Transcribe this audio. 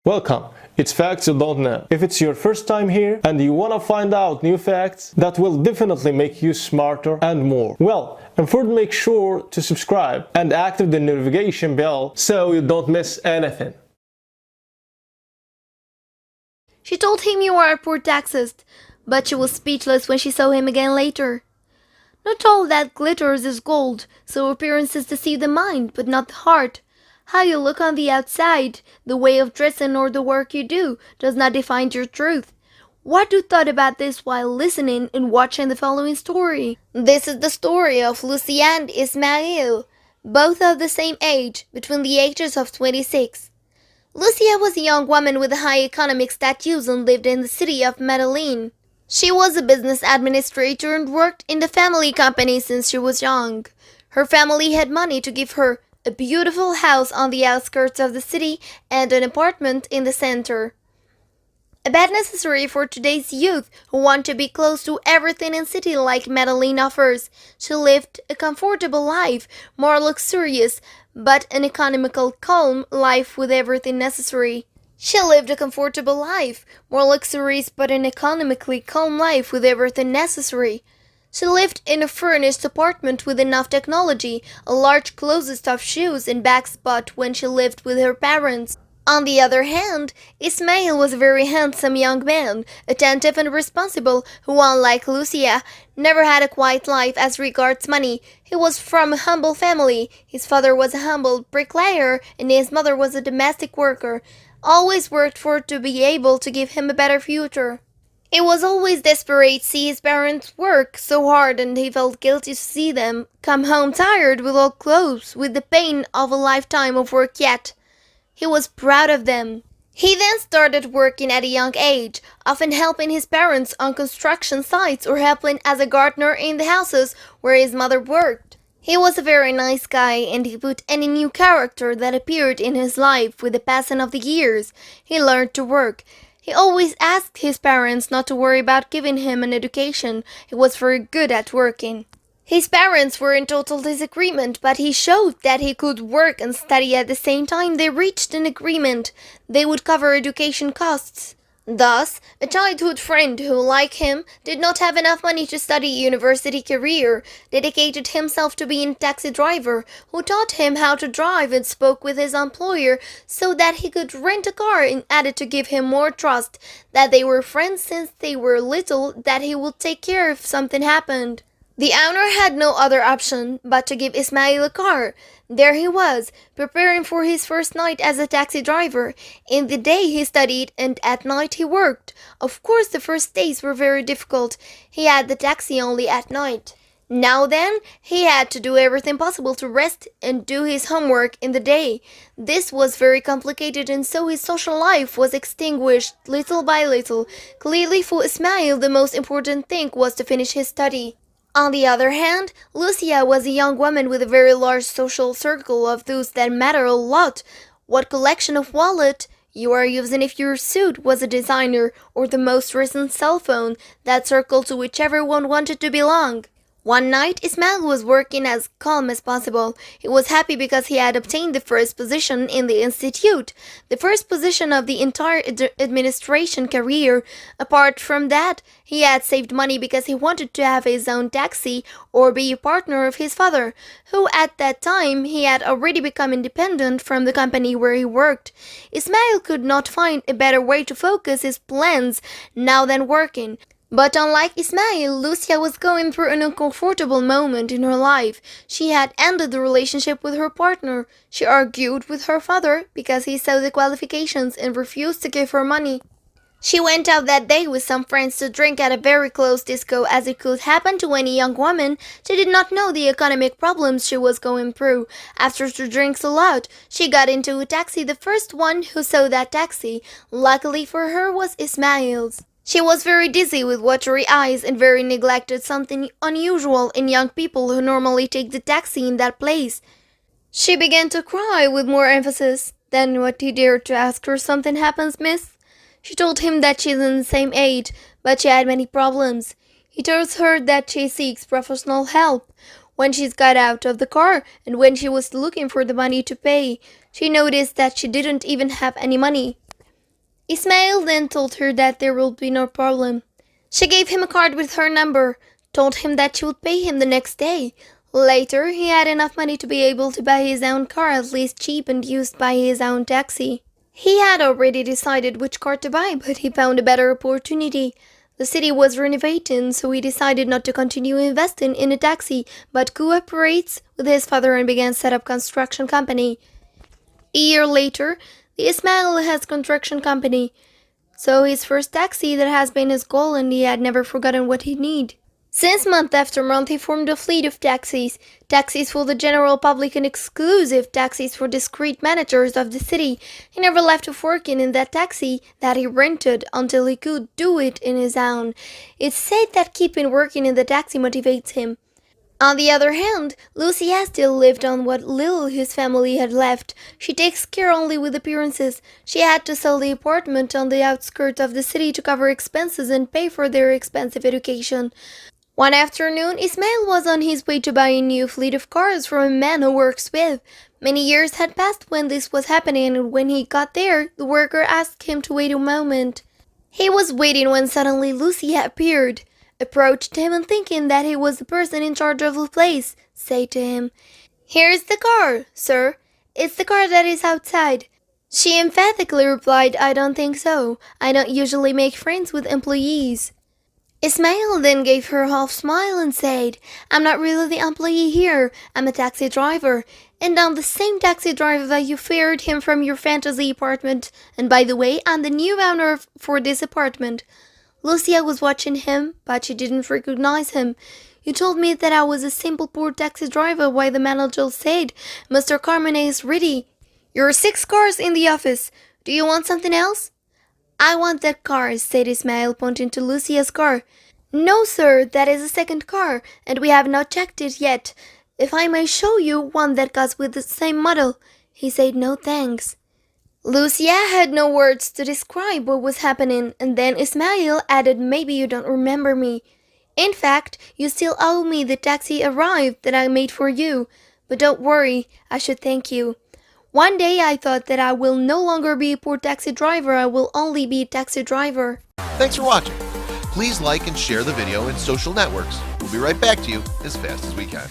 Welcome. It's Facts You Don't Know. If it's your first time here and you want to find out new facts that will definitely make you smarter and more, well, and first make sure to subscribe and activate the notification bell so you don't miss anything. She told him you are a poor taxist, but she was speechless when she saw him again later. Not all that glitters is gold, so appearances deceive the mind, but not the heart. How you look on the outside, the way of dressing or the work you do, does not define your truth. What you thought about this while listening and watching the following story? This is the story of Lucia and Ismail, both of the same age, between the ages of 26. Lucia was a young woman with high economic status and lived in the city of Medellin. She was a business administrator and worked in the family company since she was young. Her family had money to give her a beautiful house on the outskirts of the city and an apartment in the center. A bad necessary for today's youth who want to be close to everything in city like Medellin offers. She lived a comfortable life, more luxurious, but an economical, calm life with everything necessary. She lived a comfortable life, more luxurious but an economically calm life with everything necessary. She lived in a furnished apartment with enough technology, a large closet of shoes and bags bought when she lived with her parents. On the other hand, Ismail was a very handsome young man, attentive and responsible, who, unlike Lucia, never had a quiet life as regards money. He was from a humble family. His father was a humble bricklayer and his mother was a domestic worker. Always worked for to be able to give him a better future. He was always desperate to see his parents work so hard, and he felt guilty to see them come home tired without clothes, with the pain of a lifetime of work yet. He was proud of them. He then started working at a young age, often helping his parents on construction sites or helping as a gardener in the houses where his mother worked. He was a very nice guy, and he put any new character that appeared in his life with the passing of the years. He learned to work. He always asked his parents not to worry about giving him an education. He was very good at working. His parents were in total disagreement, but he showed that he could work and study at the same time. They reached an agreement. They would cover education costs. Thus, a childhood friend who, like him, did not have enough money to study a university career, dedicated himself to being a taxi driver, who taught him how to drive and spoke with his employer so that he could rent a car, and added to give him more trust that they were friends since they were little, that he would take care if something happened. The owner had no other option but to give Ismail a car. There he was, preparing for his first night as a taxi driver. In the day he studied and at night he worked. Of course the first days were very difficult. He had the taxi only at night. Now then, he had to do everything possible to rest and do his homework in the day. This was very complicated, and so his social life was extinguished little by little. Clearly for Ismail the most important thing was to finish his study. On the other hand, Lucia was a young woman with a very large social circle of those that matter a lot. What collection of wallet you are using if your suit was a designer, or the most recent cell phone, that circle to which everyone wanted to belong. One night, Ismail was working as calm as possible. He was happy because he had obtained the first position in the institute, the first position of the entire administration career. Apart from that, he had saved money because he wanted to have his own taxi or be a partner of his father, who at that time he had already become independent from the company where he worked. Ismail could not find a better way to focus his plans now than working. But unlike Ismail, Lucia was going through an uncomfortable moment in her life. She had ended the relationship with her partner. She argued with her father because he saw the qualifications and refused to give her money. She went out that day with some friends to drink at a very close disco. As it could happen to any young woman, she did not know the economic problems she was going through. After she drinks a lot, she got into a taxi. The first one who saw that taxi, luckily for her, was Ismail's. She was very dizzy with watery eyes and very neglected, something unusual in young people who normally take the taxi in that place. She began to cry with more emphasis. Then what he dared to ask her, "Something happens, miss?" She told him that she is in the same age, but she had many problems. He tells her that she seeks professional help. When she got out of the car and when she was looking for the money to pay, she noticed that she didn't even have any money. Ismail then told her that there would be no problem. She gave him a card with her number, told him that she would pay him the next day. Later, he had enough money to be able to buy his own car, at least cheap and used by his own taxi. He had already decided which car to buy, but he found a better opportunity. The city was renovating, so he decided not to continue investing in a taxi, but cooperates with his father and began set up construction company. A year later, the Ismail has construction company. So his first taxi that has been his goal, and he had never forgotten what he need. Since month after month he formed a fleet of taxis, taxis for the general public and exclusive taxis for discreet managers of the city. He never left off working in that taxi that he rented until he could do it in his own. It's said that keeping working in the taxi motivates him. On the other hand, Lucia still lived on what little his family had left. She takes care only with appearances. She had to sell the apartment on the outskirts of the city to cover expenses and pay for their expensive education. One afternoon, Ismail was on his way to buy a new fleet of cars from a man who works with. Many years had passed when this was happening, and when he got there, the worker asked him to wait a moment. He was waiting when suddenly Lucia appeared, approached him, and thinking that he was the person in charge of the place, said to him, "Here's the car, sir. It's the car that is outside." She emphatically replied, "I don't think so. I don't usually make friends with employees." Ismail then gave her a half smile and said, "I'm not really the employee here. I'm a taxi driver. And I'm the same taxi driver that you ferried him from your fantasy apartment. And by the way, I'm the new owner for this apartment." Lucia was watching him, but she didn't recognize him. "You told me that I was a simple poor taxi driver," while the manager said, "Mr. Carmine is ready. There are 6 cars in the office. Do you want something else?" "I want that car," said Ismail, pointing to Lucia's car. "No, sir, that is a second car, and we have not checked it yet. If I may show you one that goes with the same model." He said, "No, thanks." Lucia had no words to describe what was happening, and then Ismail added, "Maybe you don't remember me. In fact, you still owe me the taxi arrived that I made for you. But don't worry, I should thank you. One day I thought that I will no longer be a poor taxi driver, I will only be a taxi driver." Thanks for watching. Please like and share the video in social networks. We'll be right back to you as fast as we can.